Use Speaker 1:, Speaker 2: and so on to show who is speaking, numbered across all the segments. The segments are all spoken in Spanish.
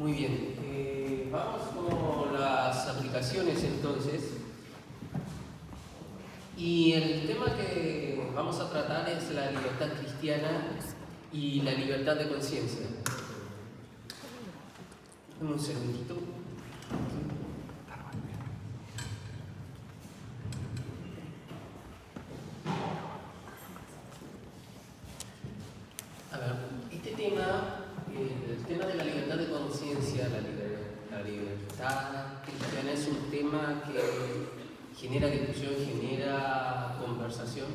Speaker 1: Muy bien, vamos con las aplicaciones entonces. Y el tema que vamos a tratar es la libertad cristiana y la libertad de conciencia. Un segundito. A ver, este tema, el tema de la libertad de conciencia, la libertad cristiana es un tema que genera discusión, genera conversación,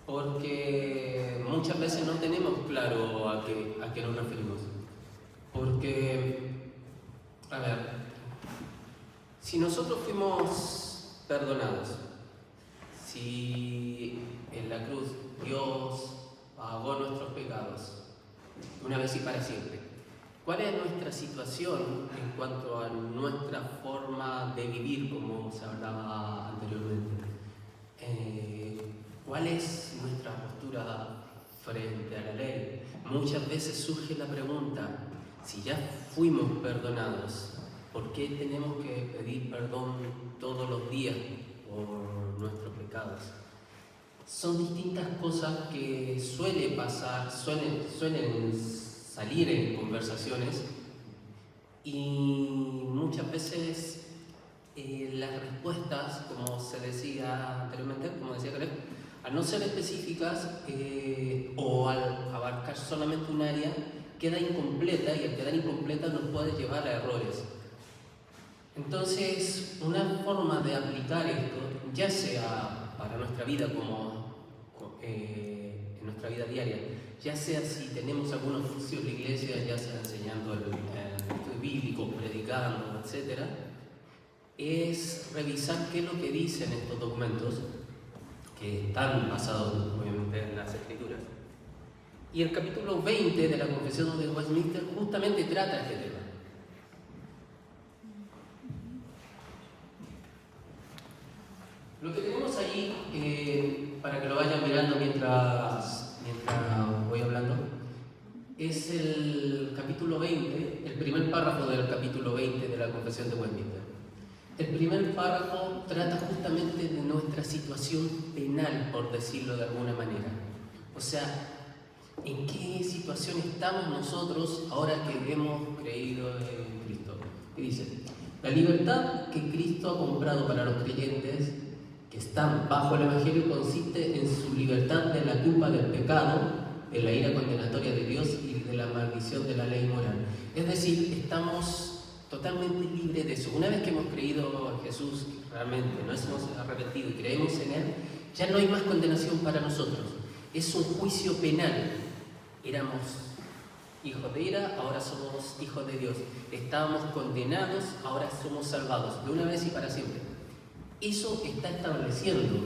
Speaker 1: porque muchas veces no tenemos claro a qué nos referimos. Porque, a ver, si nosotros fuimos perdonados, si en la cruz Dios pagó nuestros pecados una vez y para siempre, ¿cuál es nuestra situación en cuanto a nuestra forma de vivir, como se hablaba anteriormente? ¿Cuál es nuestra postura frente a la ley? Muchas veces surge la pregunta, si ya fuimos perdonados, ¿por qué tenemos que pedir perdón todos los días por nuestros pecados? Son distintas cosas que suelen pasar, suelen salir en conversaciones, y muchas veces las respuestas, como se decía anteriormente, como decía Caleb, al no ser específicas o al abarcar solamente un área, queda incompleta, y al quedar incompleta nos puede llevar a errores. Entonces, una forma de aplicar esto, ya sea para nuestra vida en nuestra vida diaria, ya sea si tenemos algún oficio en la iglesia, ya sea enseñando el estudio bíblico, predicando, etc., es revisar qué es lo que dicen estos documentos, que están basados obviamente en las Escrituras. Y el capítulo 20 de la Confesión de Westminster justamente trata este tema. Lo que tenemos ahí, para que lo vayan mirando mientras voy hablando, es el capítulo 20, el primer párrafo del capítulo 20 de la Confesión de Westminster. El primer párrafo trata justamente de nuestra situación penal, por decirlo de alguna manera. O sea, ¿en qué situación estamos nosotros ahora que hemos creído en Cristo? Y dice, la libertad que Cristo ha comprado para los creyentes que están bajo el Evangelio consiste en su libertad de la culpa del pecado, de la ira condenatoria de Dios y de la maldición de la ley moral. Es decir, estamos totalmente libres de eso. Una vez que hemos creído en Jesús, realmente nos hemos arrepentido y creemos en Él, ya no hay más condenación para nosotros. Es un juicio penal. Éramos hijos de ira, ahora somos hijos de Dios. Estábamos condenados, ahora somos salvados, de una vez y para siempre. Eso está estableciendo.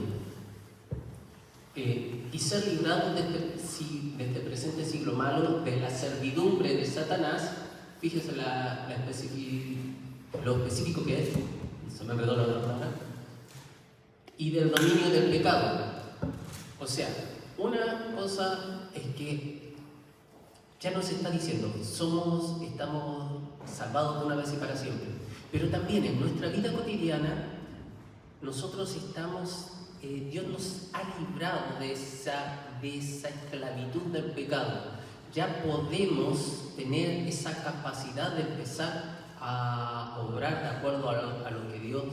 Speaker 1: Y ser librados de este presente siglo malo, de la servidumbre de Satanás. Fíjese lo específico que es, se me enredó la otra palabra, y del dominio del pecado. O sea, una cosa es que ya nos está diciendo, estamos salvados de una vez y para siempre, pero también en nuestra vida cotidiana, nosotros Dios nos ha librado de esa esclavitud del pecado. Ya podemos tener esa capacidad de empezar a obrar de acuerdo a lo que Dios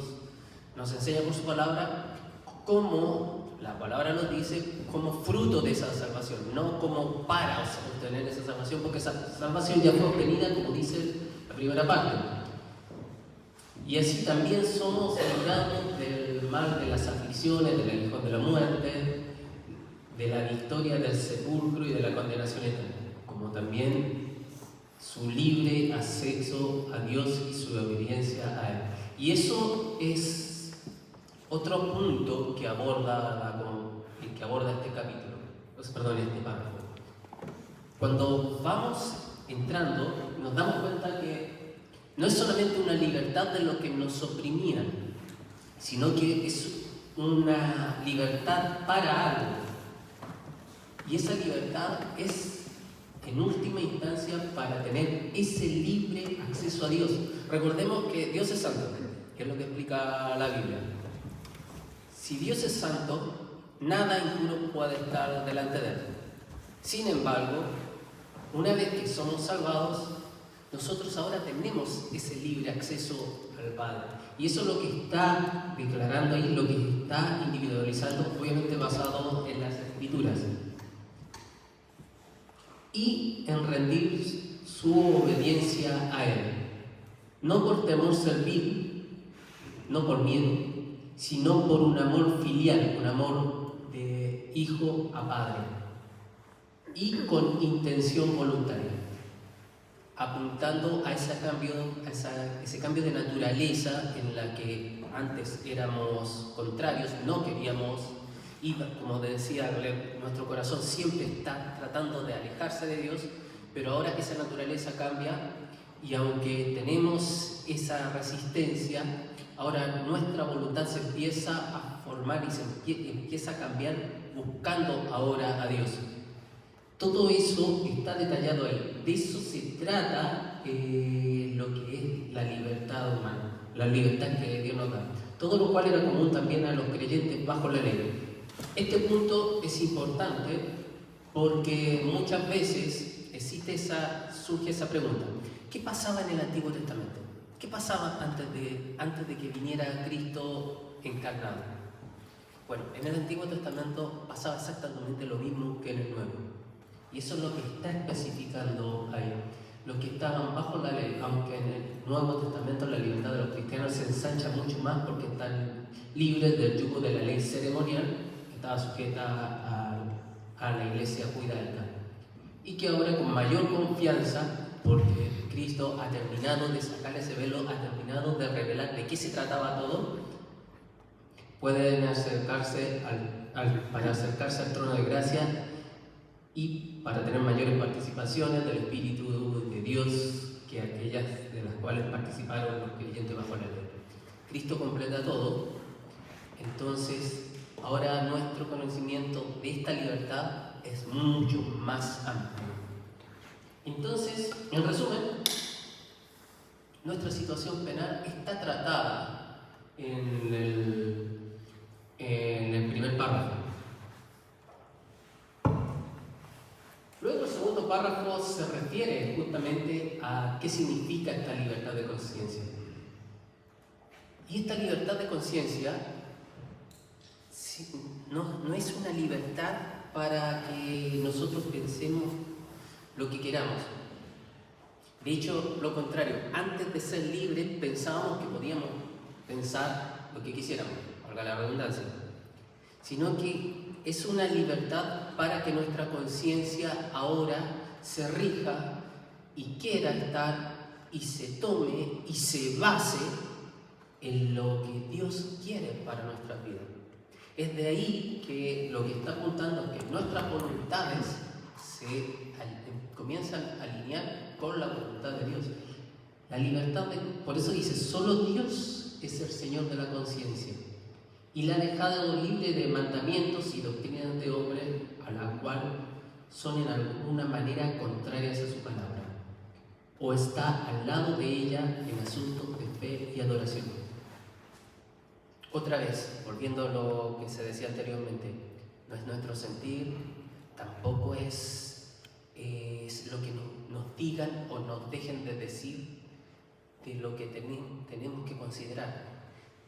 Speaker 1: nos enseña por su palabra, como la palabra nos dice, como fruto de esa salvación, no como para obtener esa salvación, porque esa salvación ya fue obtenida, como dice la primera parte. Y así también somos librados del mal, de las aflicciones, del aguijón de la muerte, de la victoria del sepulcro y de la condenación eterna, como también su libre acceso a Dios y su obediencia a Él. Y eso es otro punto que aborda este capítulo, este párrafo. Cuando vamos entrando, nos damos cuenta que no es solamente una libertad de lo que nos oprimía, sino que es una libertad para algo. Y esa libertad es, en última instancia, para tener ese libre acceso a Dios. Recordemos que Dios es santo, que es lo que explica la Biblia. Si Dios es santo, nada impuro puede estar delante de Él. Sin embargo, una vez que somos salvados, nosotros ahora tenemos ese libre acceso al Padre. Y eso es lo que está declarando ahí, lo que está individualizando, obviamente basado en las Escrituras. Y en rendir su obediencia a Él. No por temor servil, no por miedo, sino por un amor filial, un amor de hijo a padre. Y con intención voluntaria, apuntando a ese cambio de naturaleza en la que antes éramos contrarios, no queríamos, y como decía, nuestro corazón siempre está tratando de alejarse de Dios, pero ahora esa naturaleza cambia y aunque tenemos esa resistencia, ahora nuestra voluntad se empieza a formar y se empieza a cambiar buscando ahora a Dios. Todo eso está detallado ahí. De eso se trata lo que es la libertad humana, la libertad que Dios nos da. Todo lo cual era común también a los creyentes bajo la ley. Este punto es importante porque muchas veces surge esa pregunta. ¿Qué pasaba en el Antiguo Testamento? ¿Qué pasaba antes de que viniera Cristo encarnado? Bueno, en el Antiguo Testamento pasaba exactamente lo mismo que en el Nuevo. Y eso es lo que está especificando ahí. Los que estaban bajo la ley, aunque en el Nuevo Testamento la libertad de los cristianos se ensancha mucho más porque están libres del yugo de la ley ceremonial que estaba sujeta a la iglesia judaica. Y que ahora con mayor confianza, porque Cristo ha terminado de sacar ese velo, ha terminado de revelar de qué se trataba todo, pueden acercarse para acercarse al trono de gracia y para tener mayores participaciones del Espíritu de Dios que aquellas de las cuales participaron los creyentes bajo la ley. Cristo completa todo, entonces ahora nuestro conocimiento de esta libertad es mucho más amplio. Entonces, en resumen, nuestra situación penal está tratada en el primer párrafo. Luego el segundo párrafo se refiere justamente a qué significa esta libertad de conciencia. Y esta libertad de conciencia no es una libertad para que nosotros pensemos lo que queramos. De hecho, lo contrario, antes de ser libres pensábamos que podíamos pensar lo que quisiéramos, valga la redundancia, sino que es una libertad para que nuestra conciencia ahora se rija y quiera estar y se tome y se base en lo que Dios quiere para nuestras vidas. Es de ahí que lo que está apuntando es que nuestras voluntades se comienzan a alinear con la voluntad de Dios. La libertad, por eso dice, solo Dios es el Señor de la conciencia y la ha dejado libre de mandamientos y doctrinas de hombres a la cual son en alguna manera contrarias a su palabra, o está al lado de ella en asuntos de fe y adoración. Otra vez, volviendo a lo que se decía anteriormente, no es nuestro sentir, tampoco es lo que nos digan o nos dejen de decir de lo que tenemos que considerar.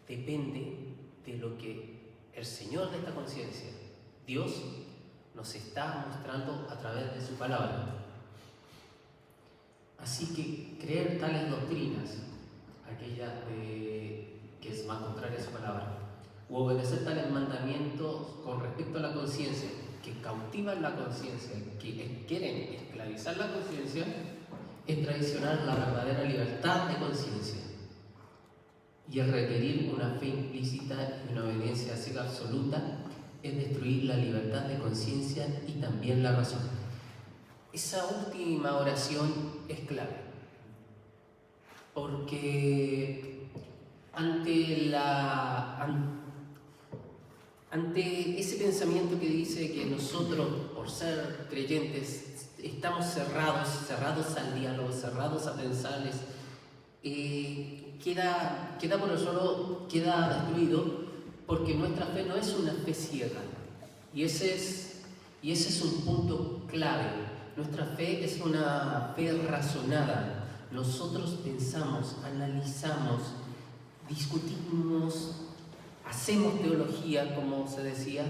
Speaker 1: Depende de lo que el Señor de esta conciencia, Dios, nos está mostrando a través de su palabra. Así que creer tales doctrinas, aquella que es más contraria a su palabra, o obedecer tales mandamientos con respecto a la conciencia, que cautivan la conciencia, que quieren esclavizar la conciencia, es traicionar la verdadera libertad de conciencia. Y el requerir una fe implícita y una obediencia ciega absoluta es destruir la libertad de conciencia y también la razón. Esa última oración es clave, porque ante ese pensamiento que dice que nosotros, por ser creyentes, estamos cerrados al diálogo, cerrados a pensarles, queda por el suelo, queda destruido, porque nuestra fe no es una fe ciega. Y ese es un punto clave. Nuestra fe es una fe razonada. Nosotros pensamos, analizamos, discutimos, hacemos teología, como se decía,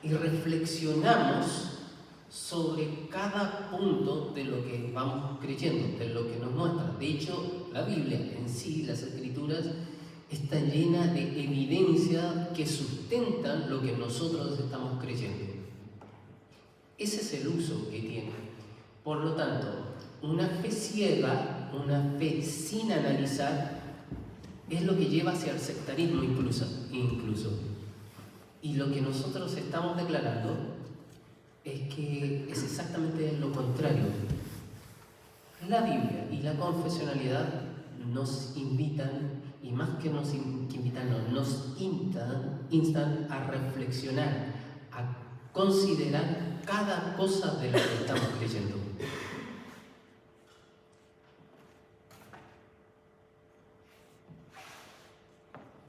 Speaker 1: y reflexionamos sobre cada punto de lo que vamos creyendo, de lo que nos muestra. De hecho, la Biblia en sí, las Escrituras, está llena de evidencia que sustentan lo que nosotros estamos creyendo. Ese es el uso que tiene. Por lo tanto, una fe ciega, una fe sin analizar, es lo que lleva hacia el sectarismo incluso. Y lo que nosotros estamos declarando es que es exactamente lo contrario. La Biblia y la confesionalidad nos invitan, y más que nos invitan, nos instan a reflexionar, a considerar cada cosa de lo que estamos creyendo.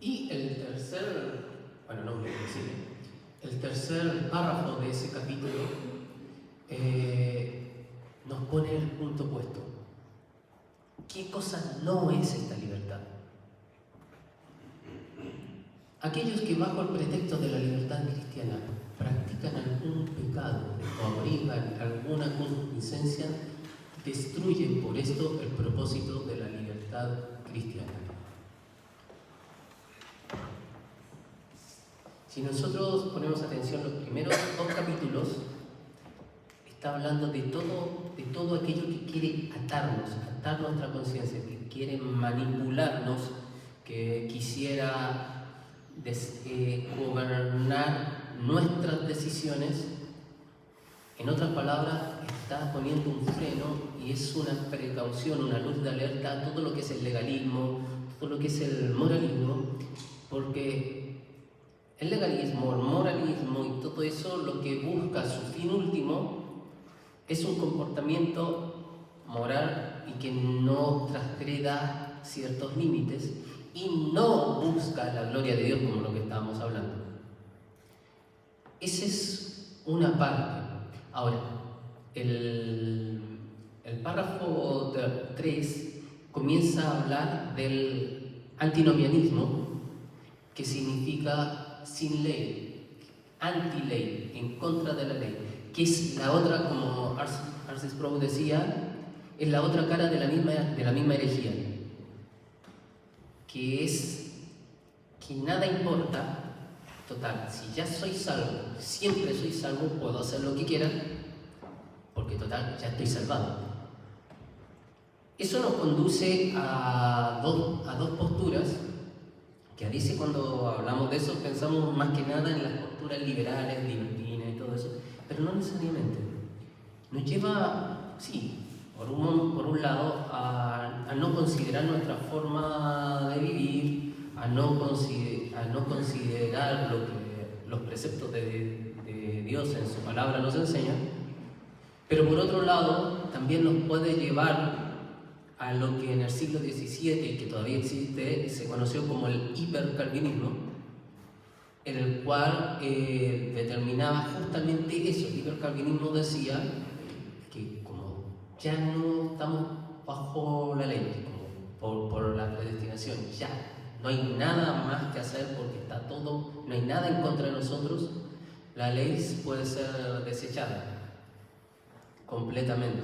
Speaker 1: Y el tercer párrafo de ese capítulo nos pone el punto puesto. ¿Qué cosa no es esta libertad? Aquellos que bajo el pretexto de la libertad cristiana practican algún pecado o abrigan alguna concupiscencia, destruyen por esto el propósito de la libertad cristiana. Si nosotros ponemos atención, los primeros 2 capítulos está hablando de todo aquello que quiere atar nuestra conciencia, que quiere manipularnos, que quisiera gobernar nuestras decisiones. En otras palabras, está poniendo un freno y es una precaución, una luz de alerta a todo lo que es el legalismo, todo lo que es el moralismo, porque el legalismo, el moralismo y todo eso, lo que busca su fin último es un comportamiento moral y que no transgreda ciertos límites y no busca la gloria de Dios, como lo que estábamos hablando. Esa es una parte. Ahora, el párrafo 3 comienza a hablar del antinomianismo, que significa sin ley, anti-ley, en contra de la ley, que es la otra, como R.C. Sproul decía, es la otra cara de la misma herejía, que es que nada importa. Total, si ya soy salvo, siempre soy salvo, puedo hacer lo que quiera, porque total, ya estoy salvado. Eso nos conduce a dos posturas, que a veces cuando hablamos de eso pensamos más que nada en las posturas liberales, libertinas y todo eso, pero no necesariamente. Nos lleva, sí, por un lado, a no considerar nuestra forma de vivir, a no considerar lo que los preceptos de Dios en su palabra nos enseñan, pero por otro lado también nos puede llevar a lo que en el siglo XVII, que todavía existe, se conoció como el hipercalvinismo, en el cual determinaba justamente eso. El hipercalvinismo decía que como ya no estamos bajo la ley, como por la predestinación, ya no hay nada más que hacer porque está todo, no hay nada en contra de nosotros, la ley puede ser desechada completamente.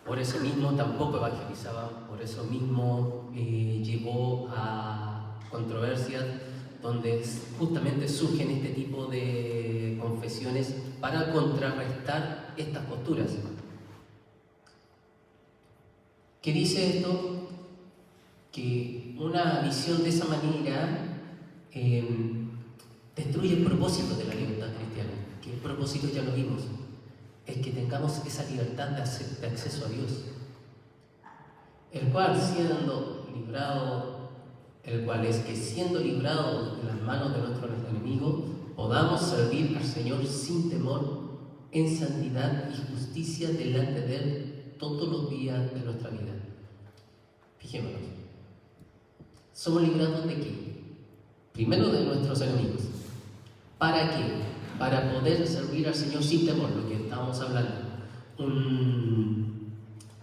Speaker 1: Por eso mismo tampoco evangelizaban, por eso mismo llevó a controversias donde justamente surgen este tipo de confesiones para contrarrestar estas posturas. ¿Qué dice esto? Que una visión de esa manera destruye el propósito de la libertad cristiana, que el propósito ya lo vimos, es que tengamos esa libertad de acceso a Dios, el cual es que siendo librados de las manos de nuestros enemigos, podamos servir al Señor sin temor en santidad y justicia delante de Él todos los días de nuestra vida. Fijémonos. ¿Somos librados de qué? Primero de nuestros enemigos. ¿Para qué? Para poder servir al Señor sin temor, lo que estábamos hablando. Un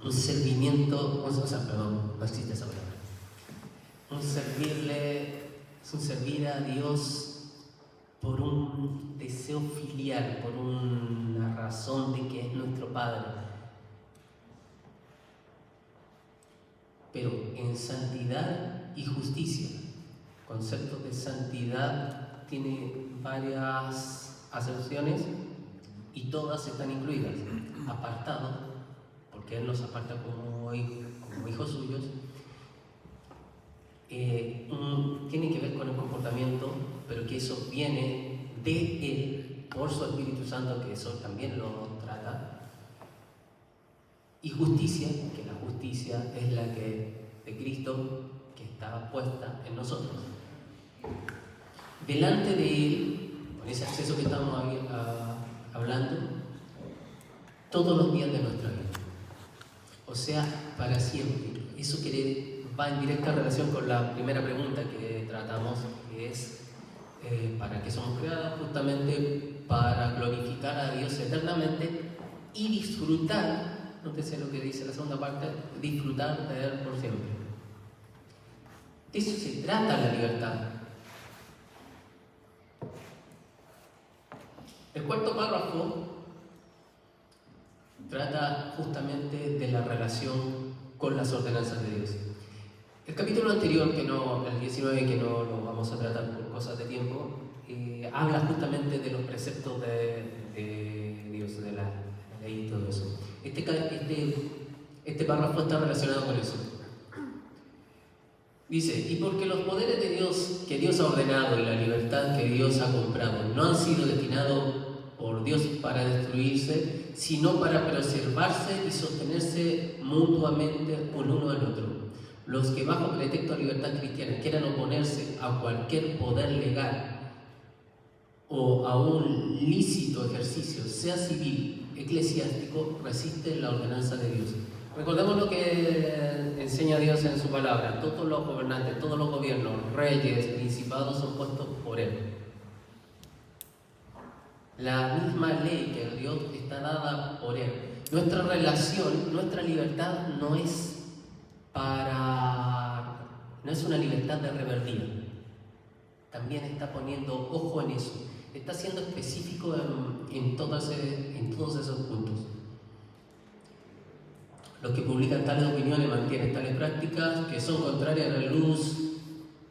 Speaker 1: servimiento, no existe esa palabra. Un servir a Dios por un deseo filial, por una razón de que es nuestro Padre. Pero en santidad y justicia. El concepto de santidad tiene varias acepciones y todas están incluidas. Apartado, porque Él nos aparta como hijos suyos. Tiene que ver con el comportamiento, pero que eso viene de Él por su Espíritu Santo, que eso también lo trata. Y justicia, que la justicia es la que de Cristo, que está puesta en nosotros. Delante de Él, con ese acceso que estamos hablando, todos los días de nuestra vida. O sea, para siempre. Eso va en directa relación con la primera pregunta que tratamos, que es ¿para qué somos creados? Justamente para glorificar a Dios eternamente y disfrutar, nótese lo que dice la segunda parte, disfrutar de Él por siempre. De eso se trata la libertad. El cuarto párrafo trata justamente de la relación con las ordenanzas de Dios. El capítulo anterior, el 19, que no lo vamos a tratar por cosas de tiempo, habla justamente de los preceptos de Dios, de la ley y todo eso. Este párrafo está relacionado con eso. Dice, y porque los poderes de Dios que Dios ha ordenado y la libertad que Dios ha comprado no han sido destinados por Dios para destruirse, sino para preservarse y sostenerse mutuamente el uno al otro. Los que bajo pretexto de libertad cristiana quieran oponerse a cualquier poder legal o a un lícito ejercicio, sea civil, eclesiástico, resisten la ordenanza de Dios. Recordemos lo que enseña Dios en su palabra. Todos los gobernantes, todos los gobiernos, reyes, principados son puestos por Él. La misma ley que Dios está dada por Él. Nuestra relación, nuestra libertad no es una libertad de rebeldía. También está poniendo ojo en eso. Está siendo específico en todos esos puntos. Los que publican tales opiniones mantienen tales prácticas que son contrarias a la luz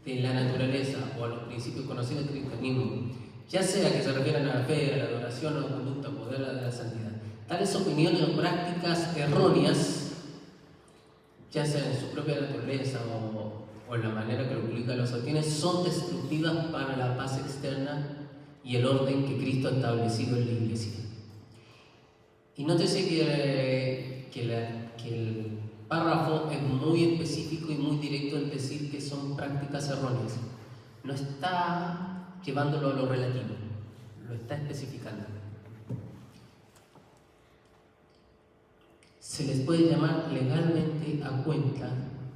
Speaker 1: de la naturaleza o a los principios conocidos del cristianismo, ya sea que se refieran a la fe, a la adoración o a la conducta modelo de la santidad. Tales opiniones o prácticas erróneas, ya sea en su propia naturaleza o en la manera que lo publican los sostiene, son destructivas para la paz externa y el orden que Cristo ha establecido en la Iglesia. Y nótese que el párrafo es muy específico y muy directo en decir que son prácticas erróneas. No está llevándolo a lo relativo, lo está especificando. Se les puede llamar legalmente a cuenta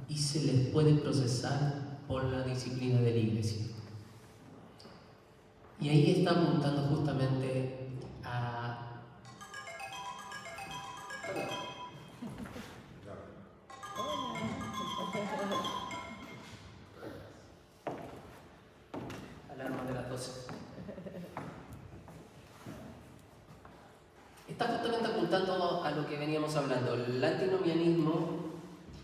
Speaker 1: y se les puede procesar por la disciplina de la Iglesia. Y ahí está apuntando justamente a alarma de las 12. Está justamente apuntando a lo que veníamos hablando, el antinomianismo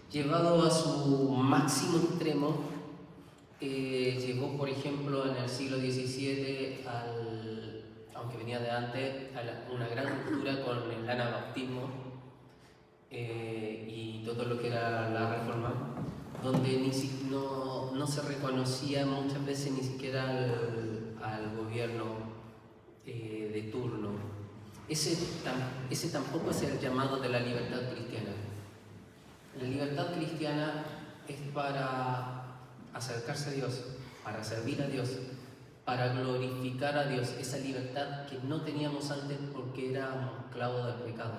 Speaker 1: llevado a su máximo extremo. Llegó, por ejemplo, en el siglo XVII, aunque venía de antes, a una gran ruptura con el anabautismo y todo lo que era la Reforma, donde no se reconocía muchas veces ni siquiera al gobierno de turno. Ese tampoco es el llamado de la libertad cristiana. La libertad cristiana es para acercarse a Dios, para servir a Dios, para glorificar a Dios, esa libertad que no teníamos antes porque éramos esclavos del pecado.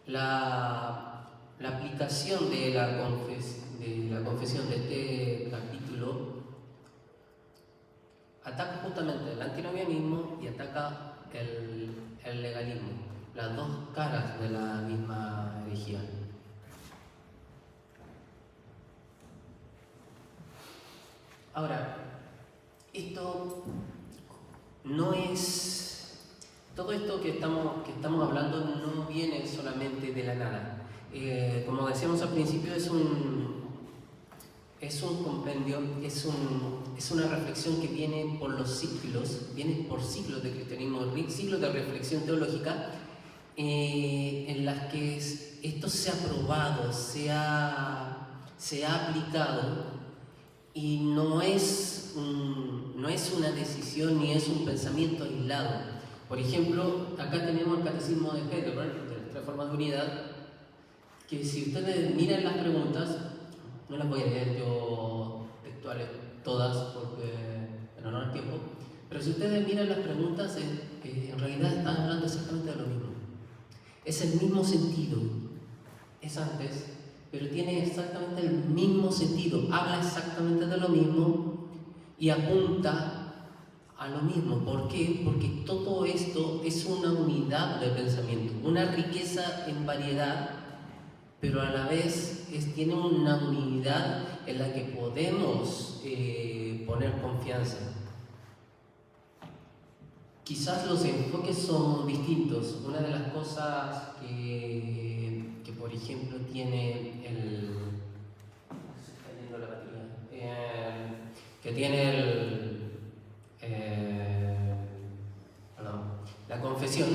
Speaker 1: La aplicación de la confesión de este capítulo ataca justamente el antinomianismo y ataca el legalismo, las dos caras de la misma herejía. Ahora, esto no es... Todo esto que estamos hablando no viene solamente de la nada. Como decíamos al principio, es un compendio, es una reflexión que viene por los siglos, viene por siglos de cristianismo, siglos de reflexión teológica, en las que esto se ha probado, se ha aplicado, y no es una decisión ni es un pensamiento aislado. Por ejemplo, acá tenemos el catecismo de Heidelberg, de las tres formas de unidad, que si ustedes miran las preguntas, no las voy a leer yo textuales todas porque en honor al tiempo, pero si ustedes miran las preguntas, en realidad están hablando exactamente de lo mismo. Es el mismo sentido, es antes, pero tiene exactamente el mismo sentido, habla exactamente de lo mismo y apunta a lo mismo. ¿Por qué? Porque todo esto es una unidad de pensamiento, una riqueza en variedad, pero a la vez tiene una unidad en la que podemos poner confianza. Quizás los enfoques son distintos. Una de las cosas que por ejemplo, tiene se está yendo la batería. Que tiene la confesión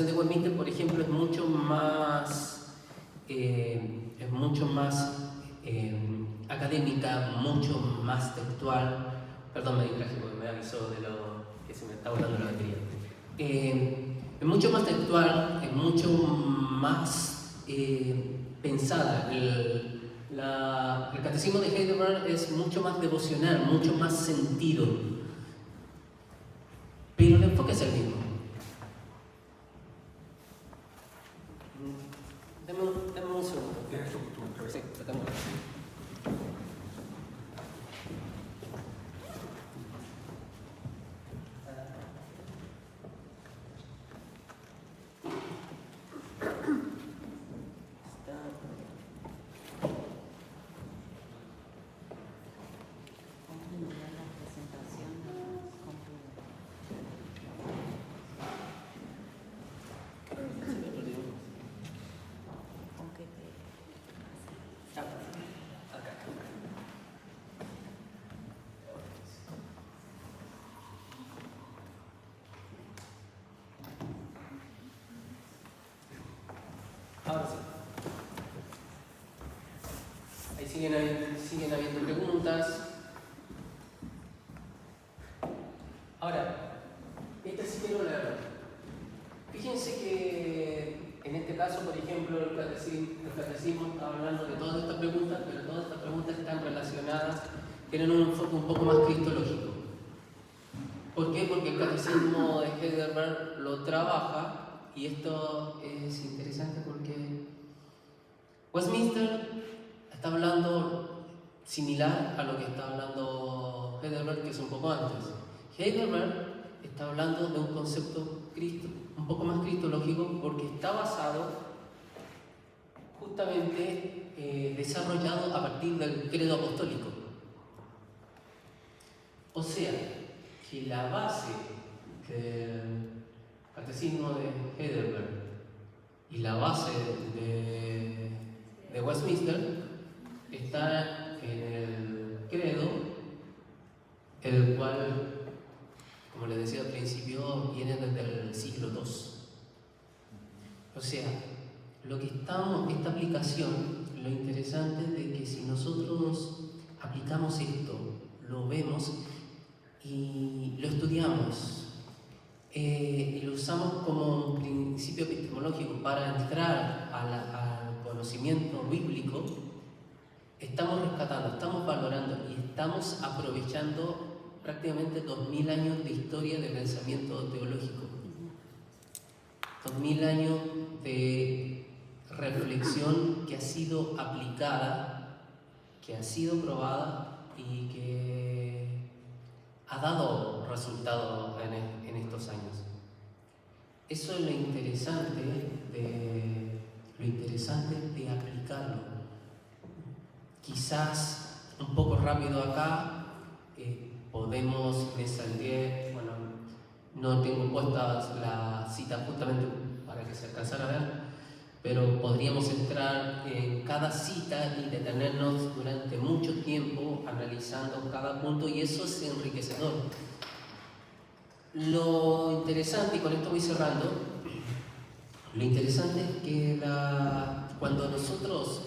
Speaker 1: de Westminster, por ejemplo, es mucho más académica, mucho más textual. Perdón, me distraje porque me avisó de lo que se me está volando la batería. Es mucho más textual, es mucho más pensada. El catecismo de Heidelberg es mucho más devocional, mucho más sentido, pero el enfoque es el mismo. Dame un segundo. Sí, lo tengo. Ahora sí. Ahí siguen habiendo preguntas. Ahora, esta sí quiero leerla. Fíjense que en este caso, por ejemplo, el catecismo está hablando de todas estas preguntas, pero todas estas preguntas están relacionadas, tienen un enfoque un poco más cristológico. ¿Por qué? Porque el catecismo de Heidelberg lo trabaja. Y esto es interesante porque Westminster está hablando similar a lo que está hablando Heidelberg, que es un poco antes. Heidelberg está hablando de un concepto un poco más cristológico porque está basado justamente desarrollado a partir del credo apostólico. O sea, que la base del catecismo de Heidelberg y la base de Westminster está en el credo, el cual, como les decía al principio, viene desde el siglo II. O sea, esta aplicación, lo interesante es de que si nosotros aplicamos esto, lo vemos y lo estudiamos, y lo usamos como un principio epistemológico para entrar al conocimiento bíblico, estamos rescatando, estamos valorando y estamos aprovechando prácticamente 2000 años de historia de pensamiento teológico, 2000 años de reflexión que ha sido aplicada, que ha sido probada y que ha dado resultados en estos años. Eso es lo interesante de aplicarlo. Quizás un poco rápido acá, me salté, bueno, no tengo puesta la cita justamente para que se alcanzara a ver, pero podríamos entrar en cada cita y detenernos durante mucho tiempo analizando cada punto, y eso es enriquecedor. Lo interesante, y con esto voy cerrando, lo interesante es que cuando nosotros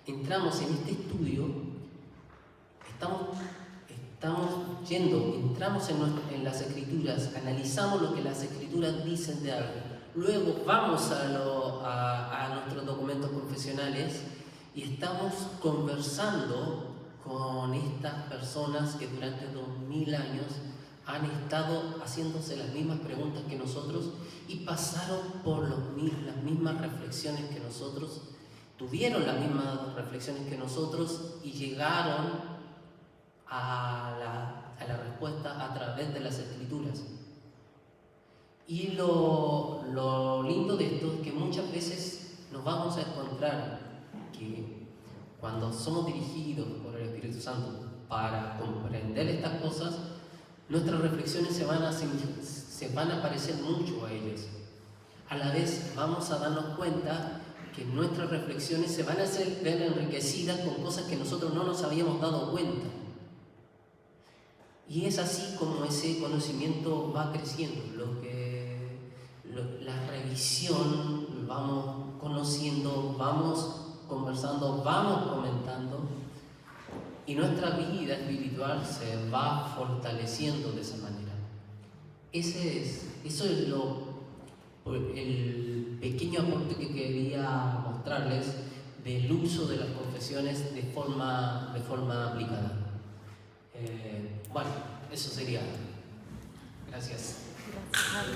Speaker 1: entramos en este estudio, entramos en las Escrituras, analizamos lo que las Escrituras dicen de algo, luego vamos a nuestros documentos confesionales y estamos conversando con estas personas que durante 2000 años han estado haciéndose las mismas preguntas que nosotros y pasaron por las mismas reflexiones que nosotros, tuvieron las mismas reflexiones que nosotros y llegaron a la respuesta a través de las Escrituras. Y lo lindo de esto es que muchas veces nos vamos a encontrar que cuando somos dirigidos por el Espíritu Santo para comprender estas cosas, nuestras reflexiones se van a parecer mucho a ellas. A la vez vamos a darnos cuenta que nuestras reflexiones se van a ver enriquecidas con cosas que nosotros no nos habíamos dado cuenta. Y es así como ese conocimiento va creciendo, la revisión, vamos conociendo, vamos conversando, vamos comentando, y nuestra vida espiritual se va fortaleciendo de esa manera. Eso es el pequeño aporte que quería mostrarles del uso de las confesiones de forma aplicada. Bueno, eso sería. Gracias.
Speaker 2: Gracias, Javi.